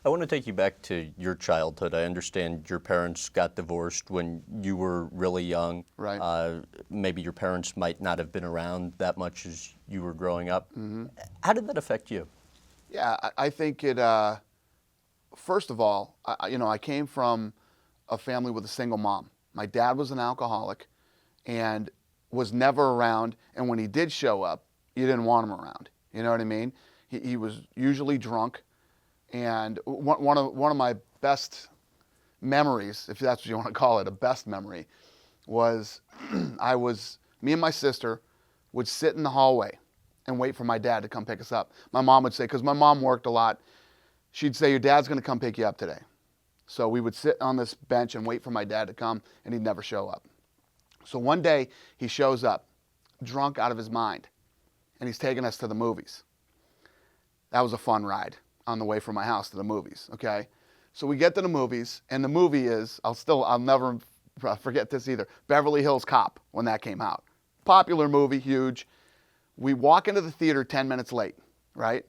I want to take you back to your childhood. I understand your parents got divorced when you were really young. Right. Maybe your parents might not have been around that much as you were growing up. Mm-hmm. How did that affect you? Yeah, I think it. First of all, I came from a family with a single mom. My dad was an alcoholic, and was never around. And when he did show up, you didn't want him around. You know what I mean? He was usually drunk. And one of my best memories, if that's what you want to call it, a best memory, was me and my sister would sit in the hallway and wait for my dad to come pick us up. My mom would say, because my mom worked a lot, she'd say, your dad's going to come pick you up today. So we would sit on this bench and wait for my dad to come, and he'd never show up. So one day he shows up, drunk out of his mind, and he's taking us to the movies. That was a fun ride on the way from my house to the movies, okay? So we get to the movies, and the movie is, I'll never forget this either, Beverly Hills Cop, when that came out. Popular movie, huge. We walk into the theater 10 minutes late, right?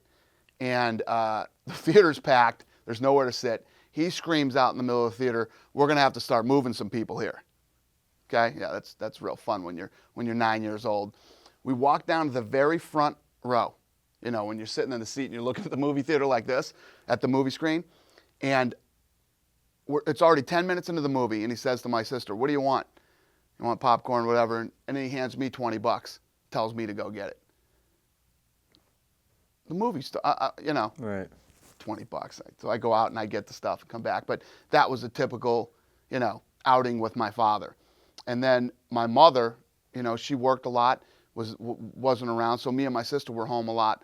And the theater's packed. There's nowhere to sit. He screams out in the middle of the theater, we're going to have to start moving some people here. Okay? Yeah, that's real fun when you're 9 years old. We walk down to the very front row. You know, when you're sitting in the seat and you're looking at the movie theater like this, at the movie screen, and it's already 10 minutes into the movie, and he says to my sister, what do you want? You want popcorn, whatever? And then he hands me $20, tells me to go get it. The movie, Right. $20. So I go out and I get the stuff and come back. But that was a typical, outing with my father. And then my mother, she worked a lot, wasn't around. So me and my sister were home a lot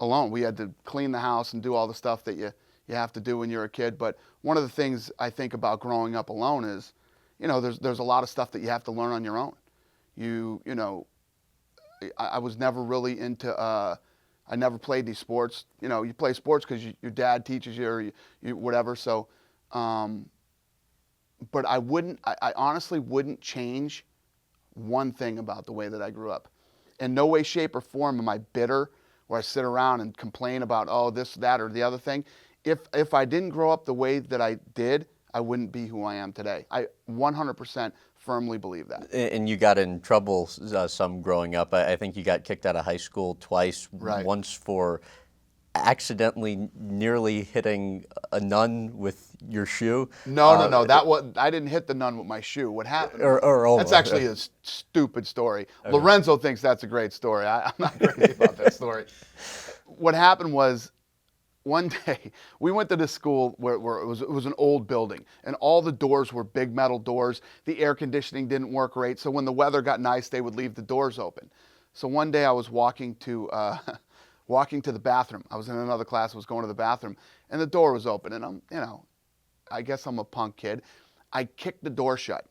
alone. We had to clean the house and do all the stuff that you have to do when you're a kid. But one of the things I think about growing up alone is, there's a lot of stuff that you have to learn on your own. I was never really into, I never played any sports. You play sports because your dad teaches you or you whatever. So, but I honestly wouldn't change one thing about the way that I grew up. In no way, shape, or form am I bitter or I sit around and complain about, oh, this, that, or the other thing. If I didn't grow up the way that I did, I wouldn't be who I am today. I 100% firmly believe that. And you got in trouble some growing up. I think you got kicked out of high school twice. Right. Once for accidentally nearly hitting a nun with your shoe. No. I didn't hit the nun with my shoe. What happened? That's actually a stupid story. Okay. Lorenzo thinks that's a great story. I'm not crazy about that story. What happened was, one day we went to this school where it was an old building, and all the doors were big metal doors. The air conditioning didn't work great, so when the weather got nice, they would leave the doors open. So one day I was walking to the bathroom. I was in another class, I was going to the bathroom, and the door was open. And I guess I'm a punk kid. I kicked the door shut.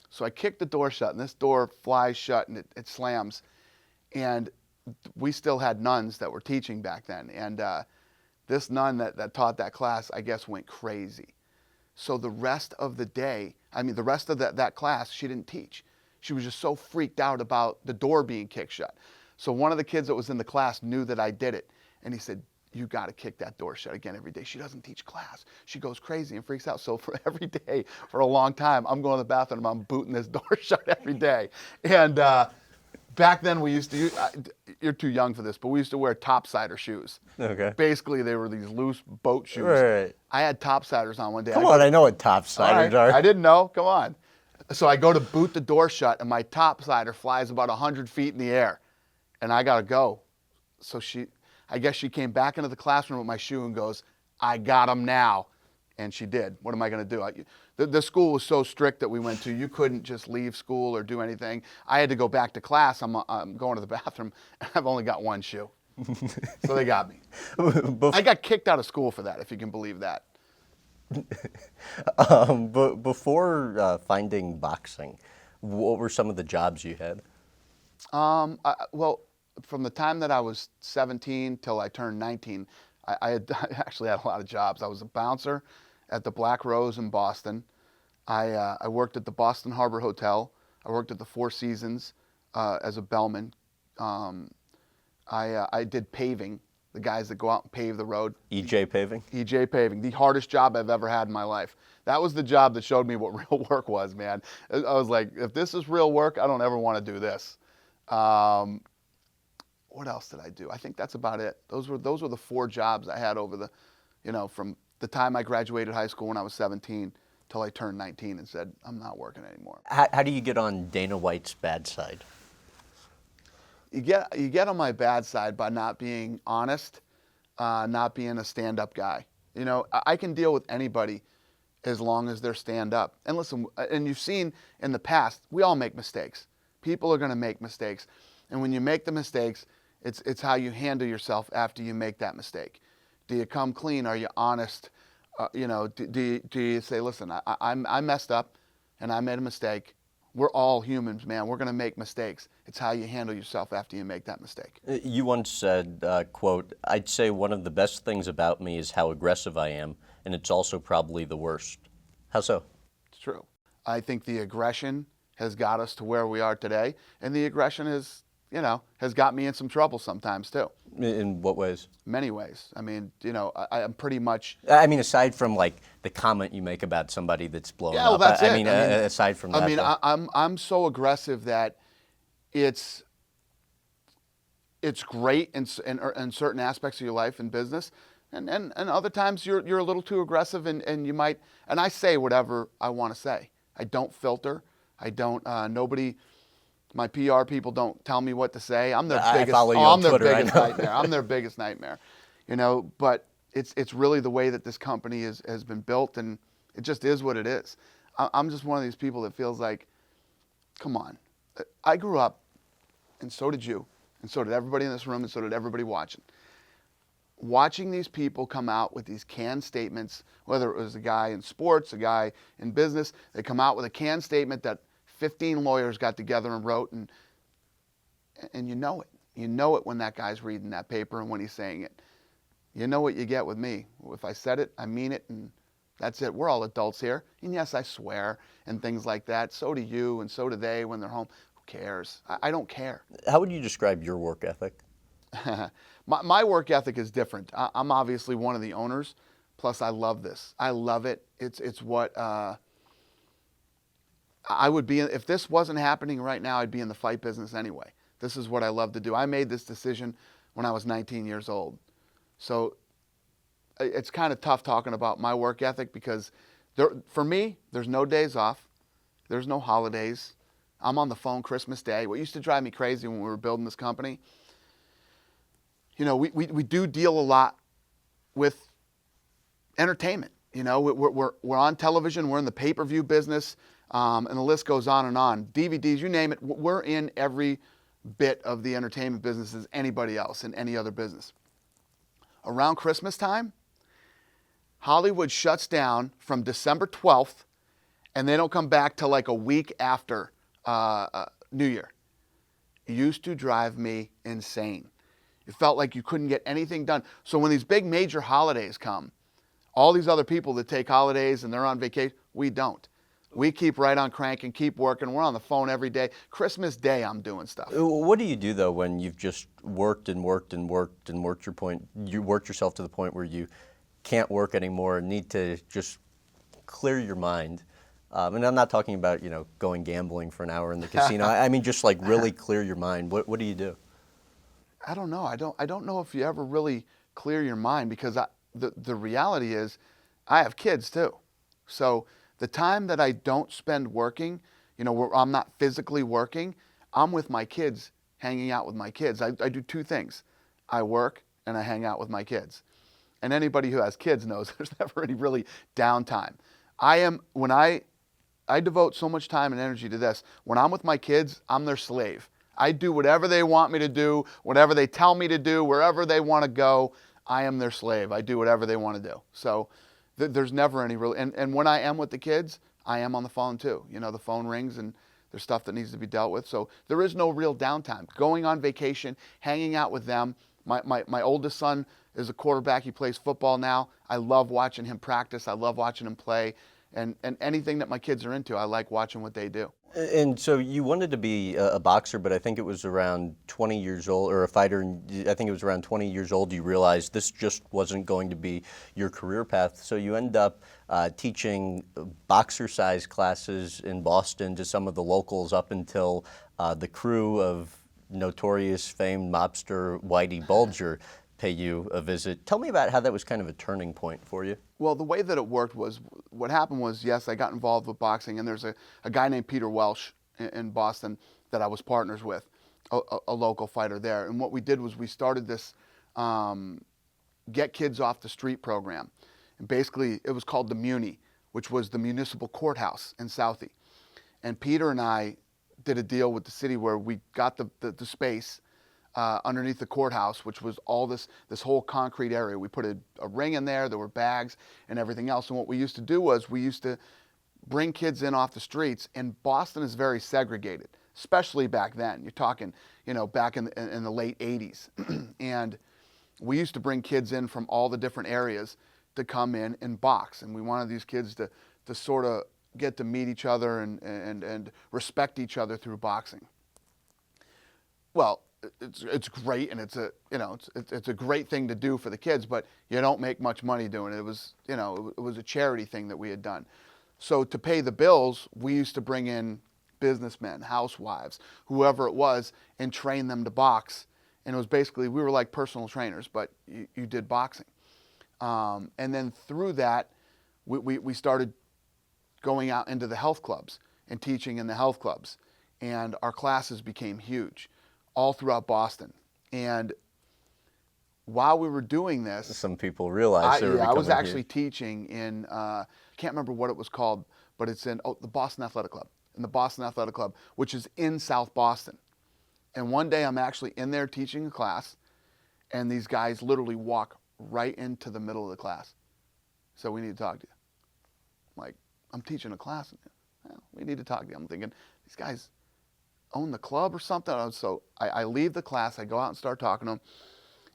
So I kicked the door shut, and this door flies shut, and it slams. And we still had nuns that were teaching back then. And this nun that taught that class, I guess, went crazy. So the rest of the day, the rest of that class, she didn't teach. She was just so freaked out about the door being kicked shut. So one of the kids that was in the class knew that I did it. And he said, you got to kick that door shut again every day. She doesn't teach class. She goes crazy and freaks out. So for every day, for a long time, I'm going to the bathroom, I'm booting this door shut every day. And back then we used to, you're too young for this, but we used to wear topsider shoes. Okay. Basically, they were these loose boat shoes. Right. I had topsiders on one day. Come on, I know what topsiders are. I didn't know. Come on. So I go to boot the door shut, and my topsider flies about 100 feet in the air. And I got to go. So I guess she came back into the classroom with my shoe and goes, I got him now. And she did. What am I going to do? The school was so strict that we went to, you couldn't just leave school or do anything. I had to go back to class. I'm going to the bathroom, and I've only got one shoe. So they got me. I got kicked out of school for that, if you can believe that. But before finding boxing, what were some of the jobs you had? Well, from the time that I was 17 till I turned 19, I actually had a lot of jobs. I was a bouncer at the Black Rose in Boston. I worked at the Boston Harbor Hotel. I worked at the Four Seasons as a bellman. I did paving the guys that go out and pave the road. EJ paving? EJ paving, the hardest job I've ever had in my life. That was the job that showed me what real work was, man. I was like, if this is real work, I don't ever want to do this. What else did I do? I think that's about it. Those were the 4 jobs I had over the, from the time I graduated high school when I was 17 till I turned 19 and said, I'm not working anymore. How do you get on Dana White's bad side? You get on my bad side by not being honest, not being a stand-up guy. I can deal with anybody as long as they're stand-up. And listen, and you've seen in the past, we all make mistakes. People are going to make mistakes. And when you make the mistakes, it's how you handle yourself after you make that mistake. Do you come clean? Are you honest? Do you say, listen, I messed up and I made a mistake. We're all humans, man. We're going to make mistakes. It's how you handle yourself after you make that mistake. You once said, quote, I'd say one of the best things about me is how aggressive I am, and it's also probably the worst. How so? It's true. I think the aggression has got us to where we are today, and the aggression has got me in some trouble sometimes too. In what ways? Many ways. I mean, I'm pretty much. I mean, aside from like the comment you make about somebody that's blown Yeah, well, up. that's it. I mean, aside from that. I mean, I'm so aggressive that it's great in certain aspects of your life and business, and other times you're a little too aggressive and you might. And I say whatever I want to say. I don't filter. I don't. Nobody. My PR people don't tell me what to say. I'm their biggest. I follow you on Twitter, their biggest nightmare. I'm their biggest nightmare. But it's really the way that this company has been built, and it just is what it is. I'm just one of these people that feels like, come on. I grew up, and so did you, and so did everybody in this room, and so did everybody watching. Watching these people come out with these canned statements, whether it was a guy in sports, a guy in business, they come out with a canned statement that 15 lawyers got together and wrote, and you know it. You know it when that guy's reading that paper and when he's saying it. You know what you get with me. If I said it, I mean it, and that's it. We're all adults here. And yes, I swear and things like that. So do you, and so do they when they're home. Who cares? I don't care. How would you describe your work ethic? My work ethic is different. I'm obviously one of the owners. Plus, I love this. I love it. It's what I would be. If this wasn't happening right now, I'd be in the fight business anyway. This is what I love to do. I made this decision when I was 19 years old. So it's kind of tough talking about my work ethic because for me, there's no days off. There's no holidays. I'm on the phone Christmas Day. What used to drive me crazy when we were building this company, we do deal a lot with entertainment. We're on television. We're in the pay-per-view business. And the list goes on and on. DVDs, you name it. We're in every bit of the entertainment business as anybody else in any other business. Around Christmas time, Hollywood shuts down from December 12th, and they don't come back till like a week after New Year. It used to drive me insane. It felt like you couldn't get anything done. So when these big major holidays come, all these other people that take holidays and they're on vacation, we don't. We keep right on cranking, keep working. We're on the phone every day. Christmas Day, I'm doing stuff. What do you do though when you've just worked and worked and worked and worked yourself to the point where you can't work anymore and need to just clear your mind? And I'm not talking about going gambling for an hour in the casino. I mean just like really clear your mind. What do you do? I don't know. I don't know if you ever really clear your mind because the reality is I have kids too. So the time that I don't spend working, where I'm not physically working, I'm with my kids, hanging out with my kids. I do 2 things. I work and I hang out with my kids. And anybody who has kids knows there's never any really downtime. When I devote so much time and energy to this, when I'm with my kids, I'm their slave. I do whatever they want me to do, whatever they tell me to do, wherever they want to go, I am their slave. I do whatever they want to do. So there's never any real, and when I am with the kids, I am on the phone too. The phone rings and there's stuff that needs to be dealt with. So there is no real downtime. Going on vacation, hanging out with them. My oldest son is a quarterback. He plays football now. I love watching him practice. I love watching him play. And anything that my kids are into, I like watching what they do. And so you wanted to be a boxer, but I think it was around 20 years old, or a fighter, and I think it was around 20 years old, you realized this just wasn't going to be your career path. So you end up teaching boxer-size classes in Boston to some of the locals up until the crew of notorious famed mobster Whitey Bulger pay you a visit. Tell me about how that was kind of a turning point for you. Well, the way that it worked was, what happened was, yes, I got involved with boxing, and there's a guy named Peter Welsh in Boston that I was partners with, a local fighter there. And what we did was we started this Get Kids Off the Street program. And basically, it was called the Muni, which was the municipal courthouse in Southie. And Peter and I did a deal with the city where we got the space underneath the courthouse, which was all this whole concrete area. We put a ring in there, there were bags and everything else. And what we used to do was we used to bring kids in off the streets, and Boston is very segregated, especially back then. You're talking, back in the late 80s. And we used to bring kids in from all the different areas to come in and box. And we wanted these kids to sort of get to meet each other and respect each other through boxing. Well, it's great, and it's a great thing to do for the kids, but you don't make much money doing it. It was it was a charity thing that we had done. So to pay the bills, we used to bring in businessmen, housewives, whoever it was, and train them to box. And it was basically, we were like personal trainers, but you did boxing. And then through that, we started going out into the health clubs and teaching in the health clubs, and our classes became huge all throughout Boston. And while we were doing this, Some people realized they were I was becoming actually huge. teaching in, can't remember what it was called, but it's in the Boston Athletic Club, which is in South Boston. And one day I'm actually in there teaching a class, and these guys literally walk right into the middle of the class. So, we need to talk to you. I'm like, I'm teaching a class. Well, we need to talk to you. I'm thinking, these guys own the club or something. So I leave the class, I go out and start talking to them,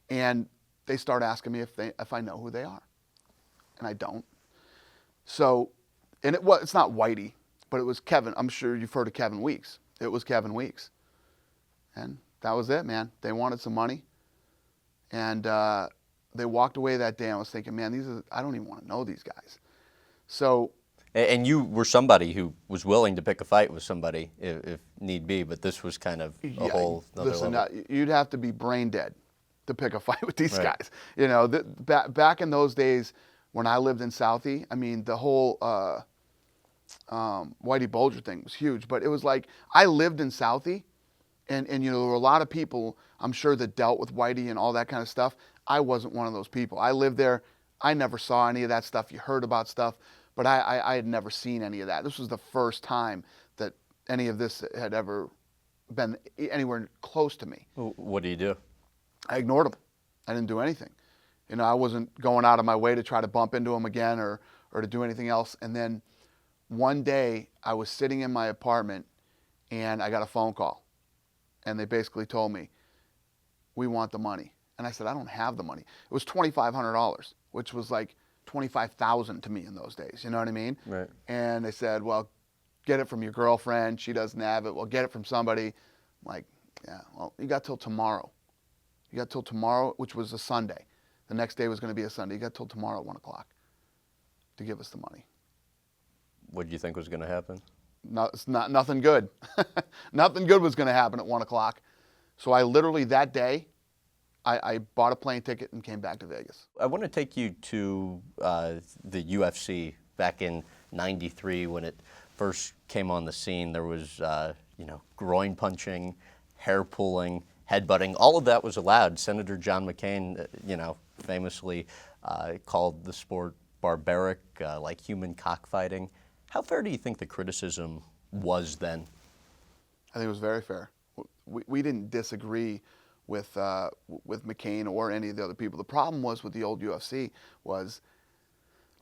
and they start asking me if I know who they are. And I don't. So, and it's not Whitey, but it was Kevin. I'm sure you've heard of Kevin Weeks. It was Kevin Weeks. And that was it, man. They wanted some money. And they walked away that day, and I was thinking, man, I don't even want to know these guys. So, And you were somebody who was willing to pick a fight with somebody if need be, but this was kind of a whole other level. You'd have to be brain dead to pick a fight with these Right. guys. Back in those days when I lived in Southie, I mean, the whole Whitey Bulger thing was huge. But it was like, I lived in Southie, and there were a lot of people, I'm sure, that dealt with Whitey and all that kind of stuff. I wasn't one of those people. I lived there. I never saw any of that stuff. You heard about stuff, but I had never seen any of that. This was the first time that any of this had ever been anywhere close to me. What do you do? I ignored them. I didn't do anything. I wasn't going out of my way to try to bump into them again or to do anything else. And then one day I was sitting in my apartment, and I got a phone call, and they basically told me, we want the money. And I said, I don't have the money. It was $2,500, which was like $25,000 to me in those days. You know what I mean? Right. And they said, well, get it from your girlfriend. She doesn't have it. Well, get it from somebody. I'm like, yeah, well, you got till tomorrow. You got till tomorrow, which was a Sunday. The next day was going to be a Sunday. You got till tomorrow at 1 o'clock to give us the money. What did you think was going to happen? No, it's nothing good. Nothing good was going to happen at 1 o'clock. So I literally that day, I bought a plane ticket and came back to Vegas. I want to take you to the UFC back in '93 when it first came on the scene. There was, groin punching, hair pulling, headbutting. All of that was allowed. Senator John McCain, famously called the sport barbaric, like human cockfighting. How fair do you think the criticism was then? I think it was very fair. We didn't disagree with McCain or any of the other people. The problem was with the old UFC was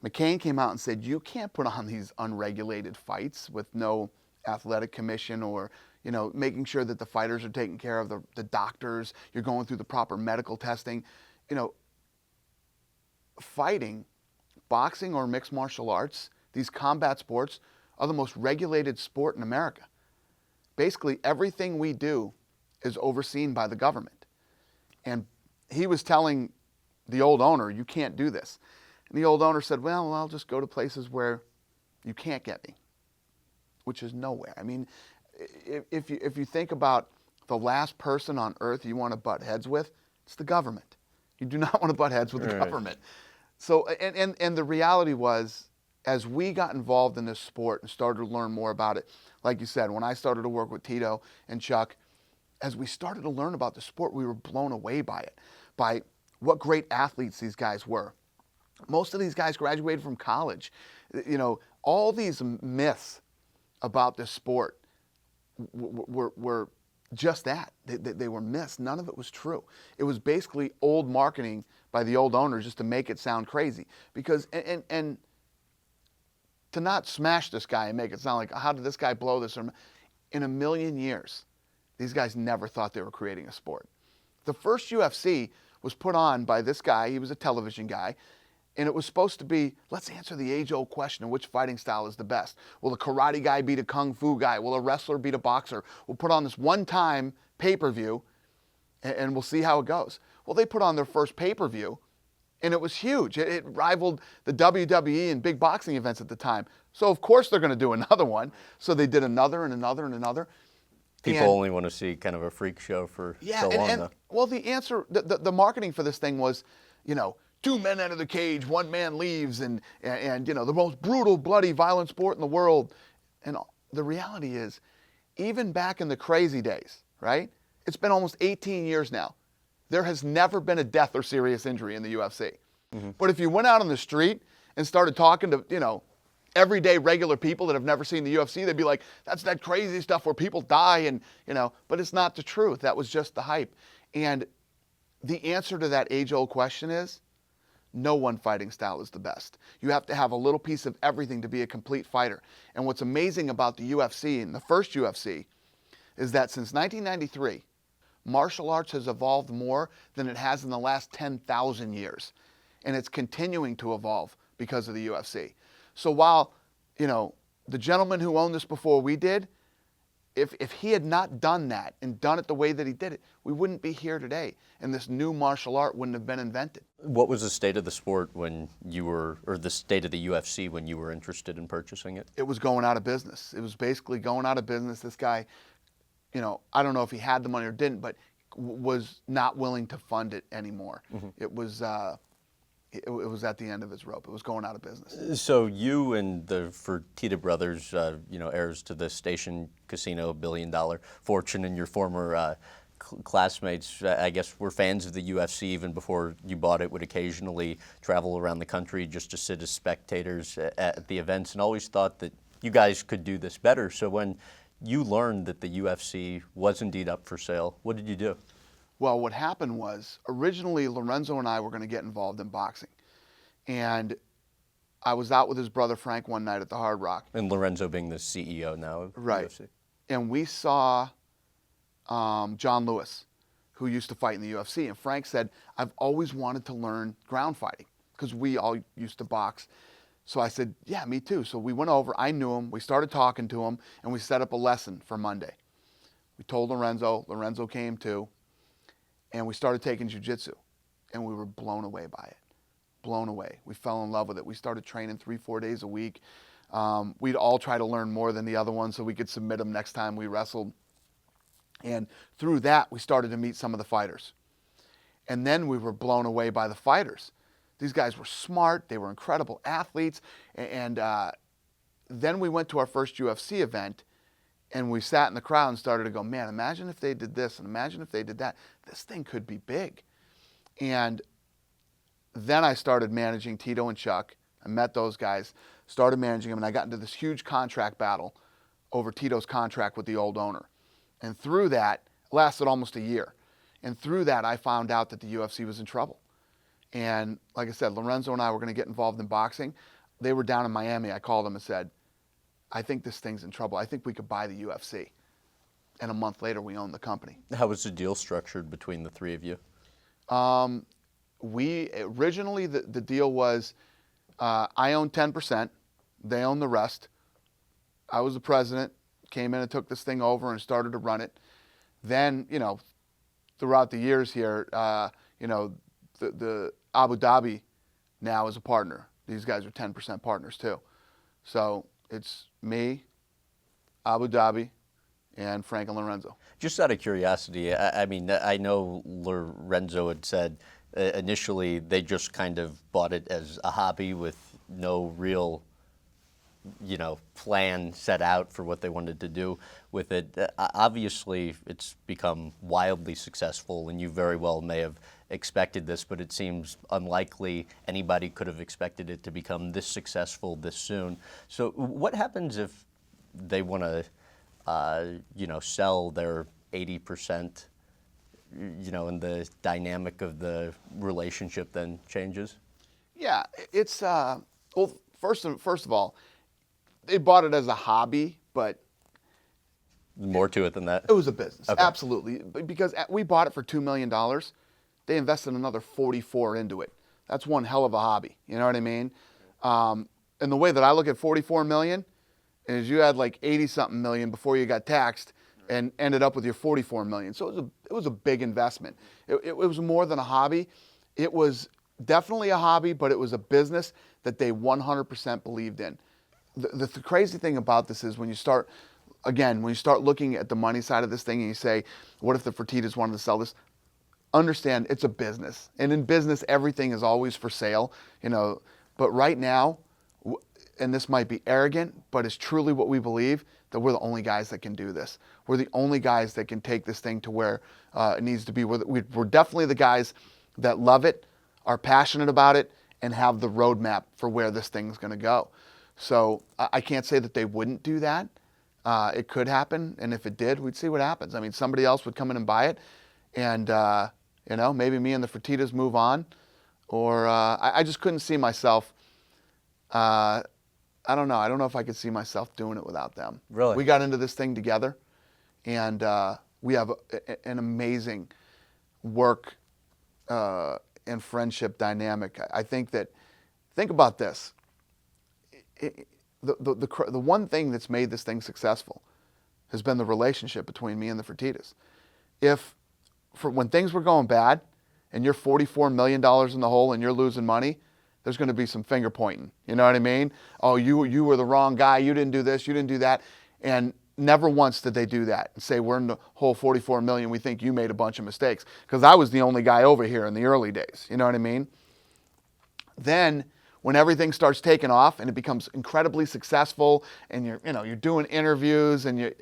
McCain came out and said, you can't put on these unregulated fights with no athletic commission or, making sure that the fighters are taking care of the doctors, you're going through the proper medical testing. Fighting, boxing or mixed martial arts these combat sports are the most regulated sport in America. Basically, everything we do is overseen by the government. And he was telling the old owner, you can't do this. And the old owner said, well, I'll just go to places where you can't get me, which is nowhere. I mean, if you think about the last person on earth you want to butt heads with, it's the government. You do not want to butt heads with the government. So, and the reality was, as we got involved in this sport and started to learn more about it, like you said, when I started to work with Tito and Chuck, as we started to learn about the sport, we were blown away by it, by what great athletes these guys were. Most of these guys graduated from college. You know, all these myths about this sport were just that. They were myths. None of it was true. It was basically old marketing by the old owners just to make it sound crazy. Because, and to not smash this guy and make it sound like, how did this guy blow this? In a million years, these guys never thought they were creating a sport. The first UFC was put on by this guy. He was a television guy. And it was supposed to be, let's answer the age-old question of which fighting style is the best. Will a karate guy beat a kung fu guy? Will a wrestler beat a boxer? We'll put on this one-time pay-per-view, and we'll see how it goes. Well, they put on their first pay-per-view, and it was huge. It rivaled the WWE and big boxing events at the time. So, of course, they're going to do another one. So they did another and another and another. People only want to see kind of a freak show for so long, though. Well, the answer, the marketing for this thing was, you know, 2 men enter the cage, 1 man leaves, and you know, the most brutal, bloody, violent sport in the world. And the reality is, even back in the crazy days, right? It's been almost 18 years now. There has never been a death or serious injury in the UFC. Mm-hmm. But if you went out on the street and started talking to, you know, everyday regular people that have never seen the UFC, they'd be like, that's that crazy stuff where people die and, you know, but it's not the truth. That was just the hype. And the answer to that age-old question is, no one fighting style is the best. You have to have a little piece of everything to be a complete fighter. And what's amazing about the UFC and the first UFC is that since 1993, martial arts has evolved more than it has in the last 10,000 years. And it's continuing to evolve because of the UFC. So while, you know, the gentleman who owned this before we did, if he had not done that and done it the way that he did it, we wouldn't be here today, and this new martial art wouldn't have been invented. What was the state of the sport when you were, or the state of the UFC when you were interested in purchasing it? It was going out of business. It was basically going out of business. This guy, you know, I don't know if he had the money or didn't, but was not willing to fund it anymore. Mm-hmm. It was at the end of his rope. It was going out of business. So you and the Fertitta brothers, you know, heirs to the Station Casino $1 billion fortune, and your former classmates, I guess, were fans of the UFC even before you bought it, would occasionally travel around the country just to sit as spectators at the events, and always thought that you guys could do this better. So when you learned that the UFC was indeed up for sale, what did you do? Well, what happened was, originally Lorenzo and I were going to get involved in boxing. And I was out with his brother Frank one night at the Hard Rock. And Lorenzo being the CEO now of UFC. And we saw John Lewis, who used to fight in the UFC. And Frank said, I've always wanted to learn ground fighting, because we all used to box. So I said, yeah, me too. So we went over, I knew him, we started talking to him, and we set up a lesson for Monday. We told Lorenzo came too. And we started taking jiu-jitsu, and we were blown away by it. Blown away. We fell in love with it. We started training 3-4 days a week. We'd all try to learn more than the other one so we could submit them next time we wrestled. And through that, we started to meet some of the fighters. And then we were blown away by the fighters. These guys were smart. They were incredible athletes. And then we went to our first UFC event, and we sat in the crowd and started to go, man, imagine if they did this and imagine if they did that. This thing could be big. And then I started managing Tito and Chuck. I met those guys, started managing them, and I got into this huge contract battle over Tito's contract with the old owner. And through that, it lasted almost a year. And through that, I found out that the UFC was in trouble. And like I said, Lorenzo and I were going to get involved in boxing. They were down in Miami. I called them and said, I think this thing's in trouble. I think we could buy the UFC. And a month later, we owned the company. How was the deal structured between the three of you? We originally, the deal was I owned 10%, They own the rest. I was the president, came in and took this thing over and started to run it. Then, throughout the years here, the Abu Dhabi now is a partner. These guys are 10% partners too. So it's me, Abu Dhabi, and Frank and Lorenzo. Just out of curiosity, I mean, I know Lorenzo had said initially they just kind of bought it as a hobby with no real, plan set out for what they wanted to do with it. Obviously, it's become wildly successful, and you very well may have expected this, but it seems unlikely anybody could have expected it to become this successful this soon. So what happens if they want to, sell their 80%, and the dynamic of the relationship then changes? Yeah, it's, first of all, they bought it as a hobby, but More to it than that? it was a business. Okay. Absolutely. Because we bought it for $2 million. They invested another 44 into it. That's one hell of a hobby. You know what I mean? And the way that I look at 44 million is you had like 80 something million before you got taxed and ended up with your 44 million. So it was a big investment. It was more than a hobby. It was definitely a hobby, but it was a business that they 100% believed in. The crazy thing about this is when you start looking at the money side of this thing and you say, what if the Fertittas wanted to sell this? Understand it's a business. And in business, everything is always for sale, But right now, and this might be arrogant, but it's truly what we believe, that we're the only guys that can do this. We're the only guys that can take this thing to where it needs to be. We're definitely the guys that love it, are passionate about it, and have the roadmap for where this thing's going to go. So I can't say that they wouldn't do that. It could happen, and if it did, we'd see what happens. I mean, somebody else would come in and buy it, and maybe me and the Fertittas move on, or I just couldn't see myself. I don't know. I don't know if I could see myself doing it without them. Really? We got into this thing together, and we have an amazing work and friendship dynamic. I think about this. The one thing that's made this thing successful has been the relationship between me and the Fertittas. When things were going bad and you're $44 million in the hole and you're losing money, there's going to be some finger pointing. You know what I mean? Oh, you were the wrong guy. You didn't do this. You didn't do that. And never once did they do that and say, we're in the whole 44 million. We think you made a bunch of mistakes. Because I was the only guy over here in the early days. You know what I mean? Then when everything starts taking off and it becomes incredibly successful and you're doing interviews and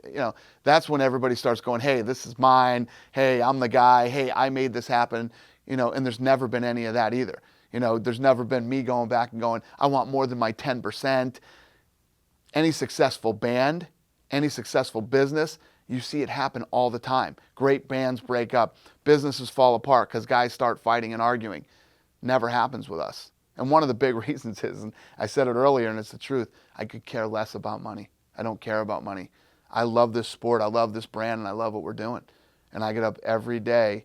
that's when everybody starts going, hey, this is mine. Hey, I'm the guy. Hey, I made this happen. And there's never been any of that either. There's never been me going back and going, I want more than my 10%. Any successful band, any successful business, you see it happen all the time. Great bands break up. Businesses fall apart because guys start fighting and arguing. Never happens with us. And one of the big reasons is, and I said it earlier, and it's the truth, I could care less about money. I don't care about money. I love this sport, I love this brand, and I love what we're doing. And I get up every day.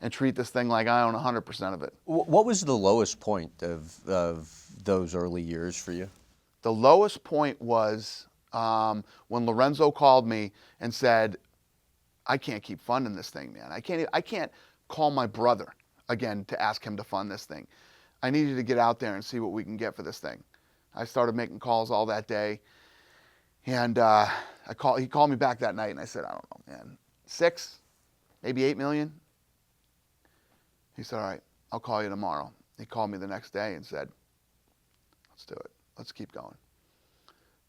And treat this thing like I own 100% of it. What was the lowest point of those early years for you? The lowest point was when Lorenzo called me and said, I can't keep funding this thing, man. I can't call my brother again to ask him to fund this thing. I need you to get out there and see what we can get for this thing. I started making calls all that day. And he called me back that night and I said, I don't know, man, 6, maybe 8 million. He said, all right, I'll call you tomorrow. He called me the next day and said, let's do it. Let's keep going.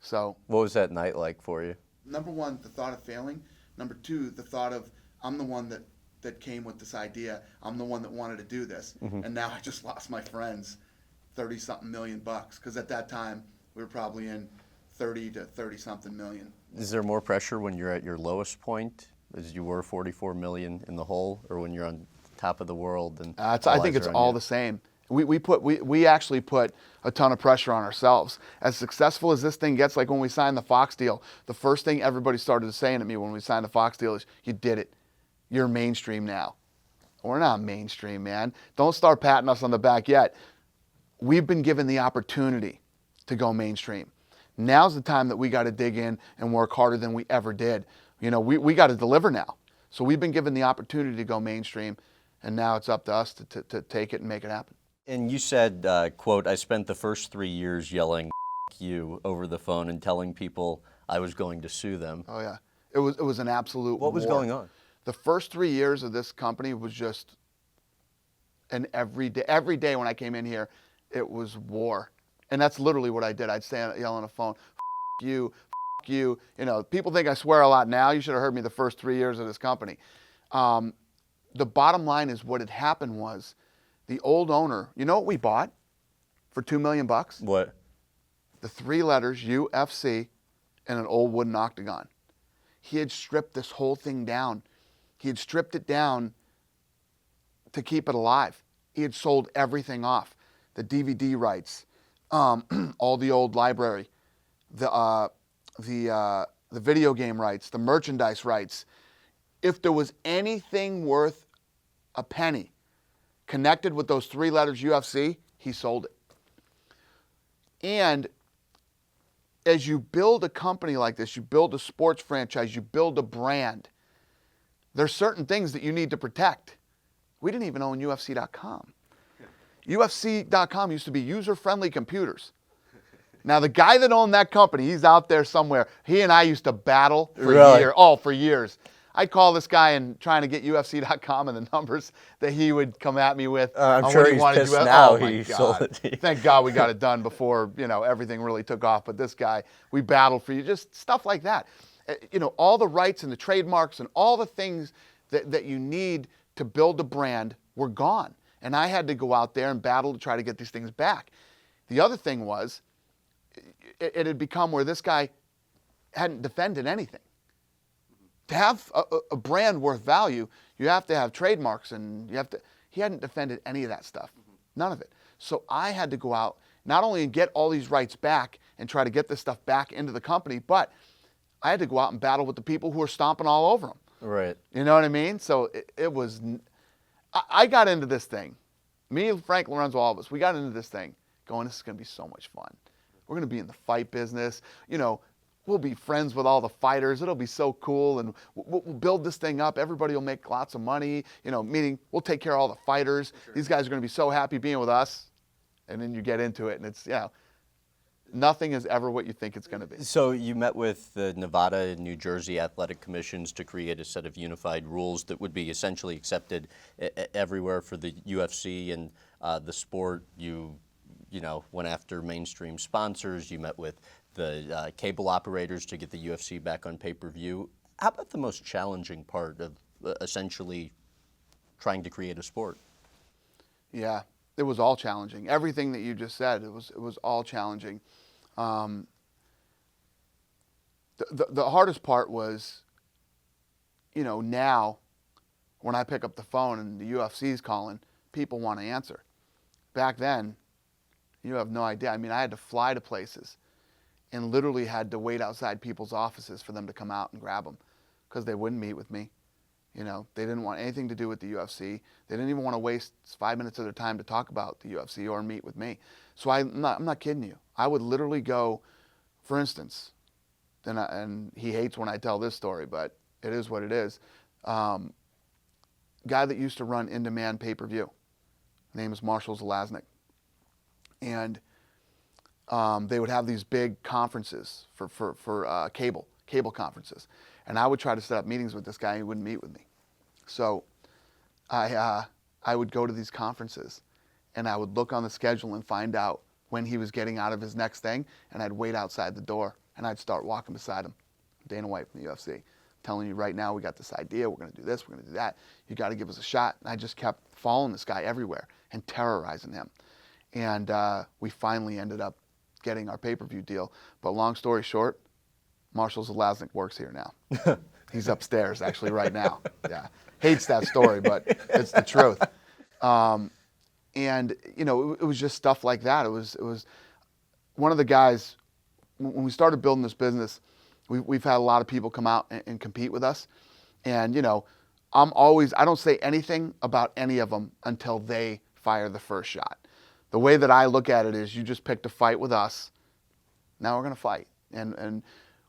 So, what was that night like for you? Number one, the thought of failing. Number two, the thought of I'm the one that came with this idea. I'm the one that wanted to do this. Mm-hmm. And now I just lost my friends 30-something million bucks. Because at that time, we were probably in 30 to 30-something million. Is there more pressure when you're at your lowest point, as you were 44 million in the hole, or when you're on top of the world? And I think it's all the same. We actually put a ton of pressure on ourselves. As successful as this thing gets, like when we signed the Fox deal, the first thing everybody started saying to me when we signed the Fox deal is, you did it. You're mainstream now. We're not mainstream, man. Don't start patting us on the back yet. We've been given the opportunity to go mainstream. Now's the time that we got to dig in and work harder than we ever did. You know, we got to deliver now. So we've been given the opportunity to go mainstream, and now it's up to us to take it and make it happen. And you said, quote, I spent the first 3 years yelling "F you" over the phone and telling people I was going to sue them. Oh yeah, it was an absolute What was war. going on? The first 3 years of this company was just an every day when I came in here, it was war. And that's literally what I did. I'd stand yell on the phone, F you, F you. You know, people think I swear a lot now. You should have heard me the first 3 years of this company. The bottom line is what had happened was the old owner, you know what we bought for $2 million? What? The 3 letters UFC and an old wooden octagon. He had stripped this whole thing down. He had stripped it down to keep it alive. He had sold everything off. The DVD rights, all the old library, the video game rights, the merchandise rights. If there was anything worth a penny connected with those 3 letters UFC, he sold it. And as you build a company like this, you build a sports franchise, you build a brand, there's certain things that you need to protect. We didn't even own UFC.com. UFC.com used to be user-friendly computers. Now, the guy that owned that company, he's out there somewhere. He and I used to battle for years. Oh, for years. I'd call this guy and trying to get UFC.com and the numbers that he would come at me with. I'm sure he's pissed now. Oh, my sold God. it. Thank God we got it done before, you know, everything really took off. But this guy, we battled for you. Just stuff like that. You know, all the rights and the trademarks and all the things that you need to build a brand were gone. And I had to go out there and battle to try to get these things back. The other thing was, it had become where this guy hadn't defended anything. To have a brand worth value, you have to have trademarks and he hadn't defended any of that stuff. None of it. So I had to go out, not only and get all these rights back and try to get this stuff back into the company, but I had to go out and battle with the people who were stomping all over them. Right. You know what I mean? So it was, I got into this thing. Me, Frank, Lorenzo, all of us, we got into this thing going, this is going to be so much fun. We're going to be in the fight business. You know, we'll be friends with all the fighters. It'll be so cool. And we'll build this thing up. Everybody will make lots of money. You know, meaning we'll take care of all the fighters. Sure. These guys are going to be so happy being with us. And then you get into it and it's, you know, nothing is ever what you think it's going to be. So you met with the Nevada and New Jersey athletic commissions to create a set of unified rules that would be essentially accepted everywhere for the UFC and the sport. You know, went after mainstream sponsors. You met with the cable operators to get the UFC back on pay-per-view. How about the most challenging part of essentially trying to create a sport? Yeah, it was all challenging. Everything that you just said, it was all challenging. The hardest part was, you know, now when I pick up the phone and the UFC's calling, people want to answer. Back then, you have no idea. I mean, I had to fly to places and literally had to wait outside people's offices for them to come out and grab them because they wouldn't meet with me. You know, they didn't want anything to do with the UFC. They didn't even want to waste 5 minutes of their time to talk about the UFC or meet with me. So I'm not kidding you. I would literally go, for instance, and he hates when I tell this story, but it is what it is. Guy that used to run In Demand pay-per-view. Name is Marshall Zelaznik. And they would have these big conferences for cable conferences. And I would try to set up meetings with this guy, and he wouldn't meet with me. So I would go to these conferences, and I would look on the schedule and find out when he was getting out of his next thing, and I'd wait outside the door, and I'd start walking beside him. Dana White from the UFC, telling you right now, we got this idea, we're going to do this, we're going to do that. You got to give us a shot. And I just kept following this guy everywhere and terrorizing him. And we finally ended up getting our pay-per-view deal. But long story short, Marshall Zelaznik works here now. He's upstairs, actually, right now. Yeah, hates that story, but it's the truth. And you know, it was just stuff like that. It was one of the guys. When we started building this business, we've had a lot of people come out and compete with us. And you know, I don't say anything about any of them until they fire the first shot. The way that I look at it is, you just picked a fight with us, Now we're going to fight. And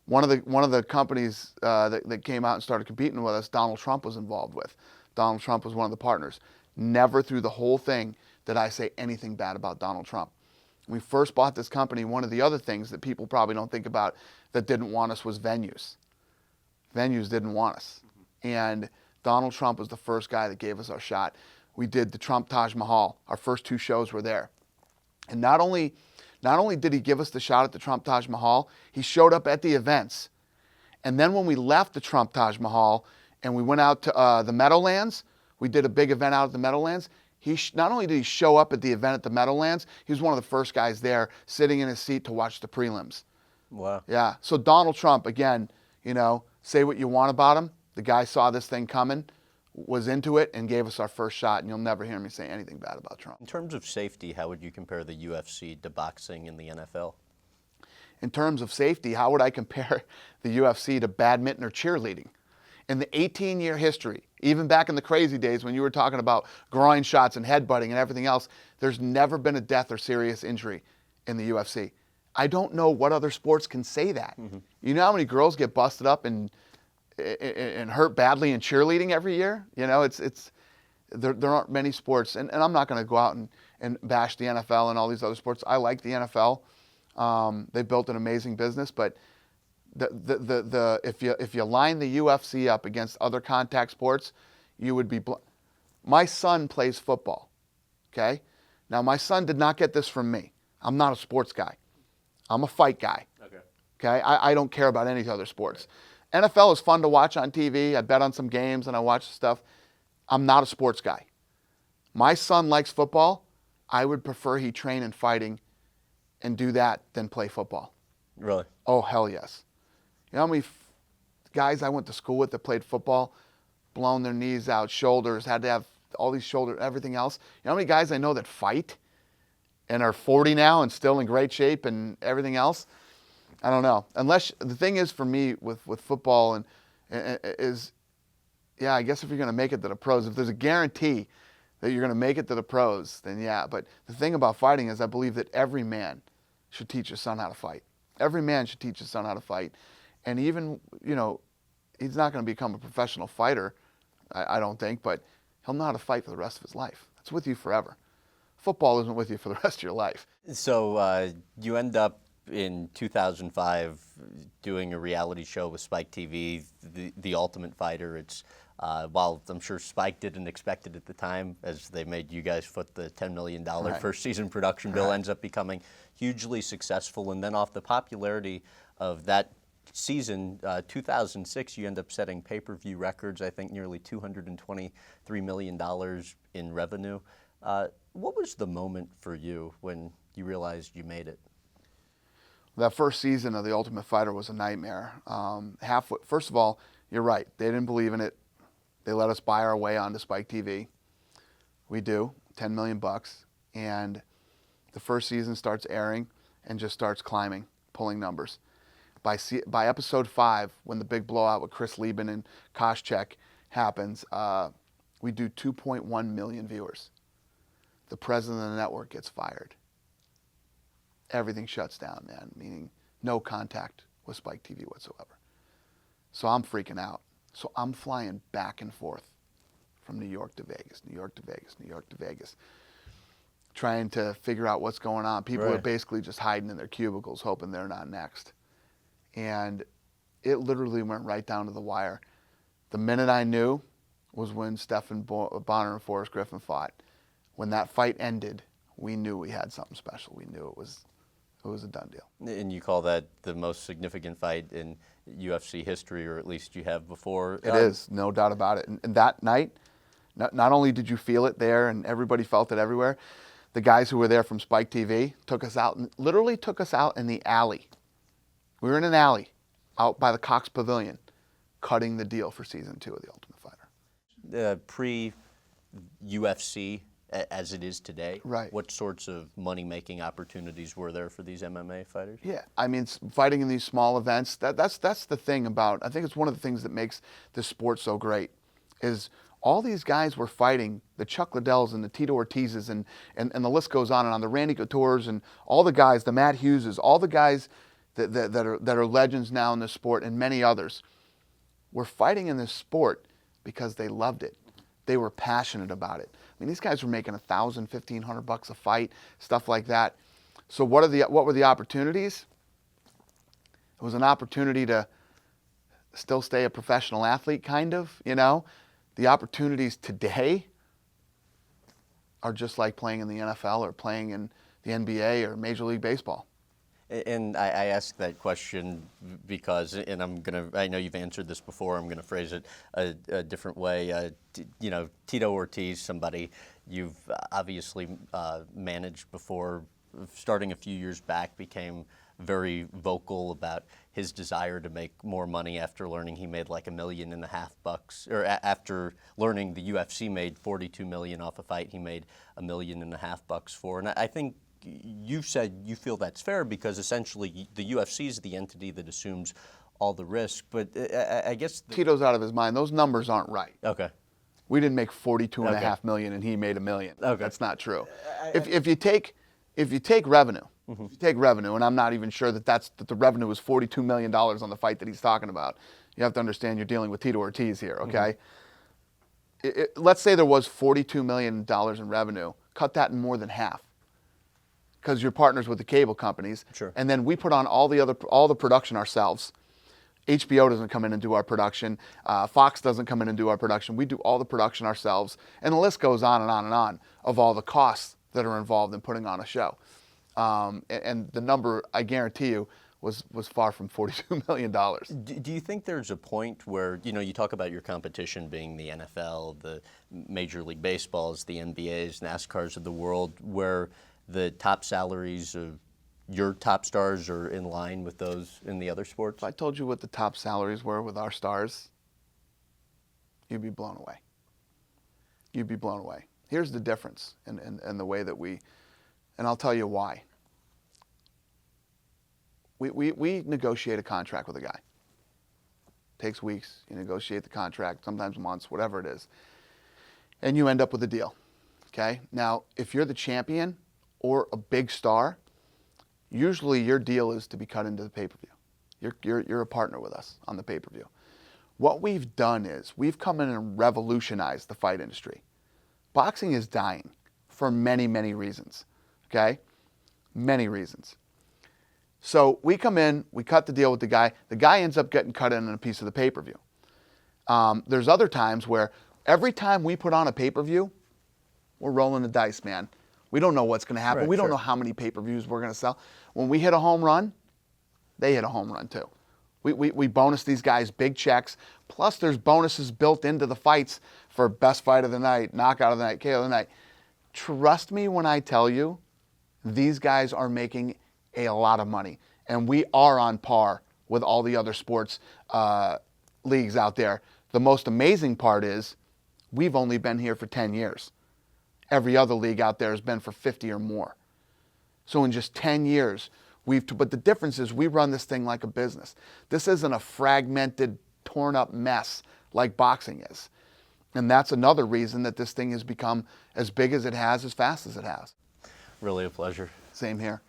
one of the companies that came out and started competing with us, Donald Trump was involved with. Donald Trump was one of the partners. Never through the whole thing did I say anything bad about Donald Trump. When we first bought this company, one of the other things that people probably don't think about that didn't want us was venues. Venues didn't want us. And Donald Trump was the first guy that gave us our shot. We did the Trump Taj Mahal. Our first 2 shows were there. And not only did he give us the shot at the Trump Taj Mahal, he showed up at the events. And then when we left the Trump Taj Mahal and we went out to the Meadowlands, we did a big event out at the Meadowlands. Not only did he show up at the event at the Meadowlands, he was one of the first guys there sitting in his seat to watch the prelims. Wow. Yeah. So Donald Trump, again, say what you want about him. The guy saw this thing coming, was into it, and gave us our first shot, and you'll never hear me say anything bad about Trump. In terms of safety, how would you compare the UFC to boxing in the NFL? In terms of safety, how would I compare the UFC to badminton or cheerleading? In the 18-year history, even back in the crazy days when you were talking about groin shots and headbutting and everything else, there's never been a death or serious injury in the UFC. I don't know what other sports can say that. Mm-hmm. You know how many girls get busted up and hurt badly in cheerleading every year? There aren't many sports, and I'm not going to go out and bash the NFL and all these other sports. I like the NFL. They built an amazing business, but if you line the UFC up against other contact sports, you would be. My son plays football. Okay, now my son did not get this from me. I'm not a sports guy. I'm a fight guy. Okay, I don't care about any other sports. Right. NFL is fun to watch on TV. I bet on some games and I watch stuff. I'm not a sports guy. My son likes football. I would prefer he train in fighting and do that than play football. Really? Oh, hell yes. You know how many guys I went to school with that played football, blown their knees out, shoulders, had to have all these shoulders, everything else? You know how many guys I know that fight and are 40 now and still in great shape and everything else? I don't know. Unless, the thing is for me with football I guess if you're going to make it to the pros, if there's a guarantee that you're going to make it to the pros, then yeah. But the thing about fighting is I believe that every man should teach his son how to fight. Every man should teach his son how to fight. And even, he's not going to become a professional fighter, I don't think, but he'll know how to fight for the rest of his life. It's with you forever. Football isn't with you for the rest of your life. So you end up in 2005 doing a reality show with Spike TV, The Ultimate Fighter. It's while I'm sure Spike didn't expect it at the time, as they made you guys foot the $10 million first season production bill, ends up becoming hugely successful. And then off the popularity of that season, 2006, you end up setting pay-per-view records, I think nearly $223 million in revenue. What was the moment for you when you realized you made it? That first season of The Ultimate Fighter was a nightmare. First of all, you're right. They didn't believe in it. They let us buy our way onto Spike TV. We do, $10 million. And the first season starts airing and just starts climbing, pulling numbers. By episode 5, when the big blowout with Chris Lieben and Koscheck happens, we do 2.1 million viewers. The president of the network gets fired. Everything shuts down, man, meaning no contact with Spike TV whatsoever. So I'm freaking out. So I'm flying back and forth from New York to Vegas, New York to Vegas, New York to Vegas, trying to figure out what's going on. People are basically just hiding in their cubicles, hoping they're not next. And it literally went right down to the wire. The minute I knew was when Stephan Bonner and Forrest Griffin fought. When that fight ended, we knew we had something special. We knew it was a done deal. And you call that the most significant fight in UFC history, or at least you have before? It is, no doubt about it. And that night, not only did you feel it there and everybody felt it everywhere, the guys who were there from Spike TV literally took us out in the alley. We were in an alley out by the Cox Pavilion cutting the deal for season 2 of The Ultimate Fighter. Pre-UFC, as it is today, right? What sorts of money-making opportunities were there for these MMA fighters? Yeah, I mean, fighting in these small events, that's the thing about, I think it's one of the things that makes this sport so great, is all these guys were fighting, the Chuck Liddells and the Tito Ortizes and the list goes on and on, the Randy Coutures and all the guys, the Matt Hugheses, all the guys that are legends now in this sport, and many others, were fighting in this sport because they loved it. They were passionate about it. I mean, these guys were making $1,000, $1,500 a fight, stuff like that. So what were the opportunities? It was an opportunity to still stay a professional athlete, kind of, you know. The opportunities today are just like playing in the NFL or playing in the NBA or Major League Baseball. And I ask that question because, and I know you've answered this before, I'm going to phrase it a different way. Tito Ortiz, somebody you've obviously managed before, starting a few years back, became very vocal about his desire to make more money after learning he made like $1.5 million, or after learning the UFC made $42 million off a fight he made $1.5 million for. And I think you've said you feel that's fair because essentially the UFC is the entity that assumes all the risk. But I guess Tito's out of his mind. Those numbers aren't right. Okay. We didn't make $42.5 Okay. million and he made $1 million. Okay. That's not true. If you take revenue, Mm-hmm. if you take revenue, and I'm not even sure that the revenue was $42 million on the fight that he's talking about. You have to understand you're dealing with Tito Ortiz here, okay? Mm-hmm. Let's say there was $42 million in revenue. Cut that in more than half, because you're partners with the cable companies. Sure. And then we put on all the production ourselves. HBO doesn't come in and do our production. Fox doesn't come in and do our production. We do all the production ourselves. And the list goes on and on and on of all the costs that are involved in putting on a show. And the number, I guarantee you, was far from $42 million. Do you think there's a point where, you talk about your competition being the NFL, the Major League Baseballs, the NBAs, NASCARs of the world, where the top salaries of your top stars are in line with those in the other sports? If I told you what the top salaries were with our stars, you'd be blown away. You'd be blown away. Here's the difference in the way that and I'll tell you why. We negotiate a contract with a guy. Takes weeks. You negotiate the contract, sometimes months, whatever it is. And you end up with a deal. Okay? Now, if you're the champion or a big star, usually your deal is to be cut into the pay-per-view. You're a partner with us on the pay-per-view. What we've done is we've come in and revolutionized the fight industry. Boxing is dying for many, many reasons. Okay? Many reasons. So we come in, we cut the deal with the guy. The guy ends up getting cut in on a piece of the pay-per-view. There's other times where every time we put on a pay-per-view, we're rolling the dice, man. We don't know what's going to happen. Right, we don't sure. know how many pay-per-views we're going to sell. When we hit a home run, they hit a home run too. We bonus these guys big checks. Plus there's bonuses built into the fights for best fight of the night, knockout of the night, KO of the night. Trust me when I tell you, these guys are making a lot of money. And we are on par with all the other sports leagues out there. The most amazing part is we've only been here for 10 years. Every other league out there has been for 50 or more. So in just 10 years, but the difference is we run this thing like a business. This isn't a fragmented, torn up mess like boxing is. And that's another reason that this thing has become as big as it has, as fast as it has. Really a pleasure. Same here.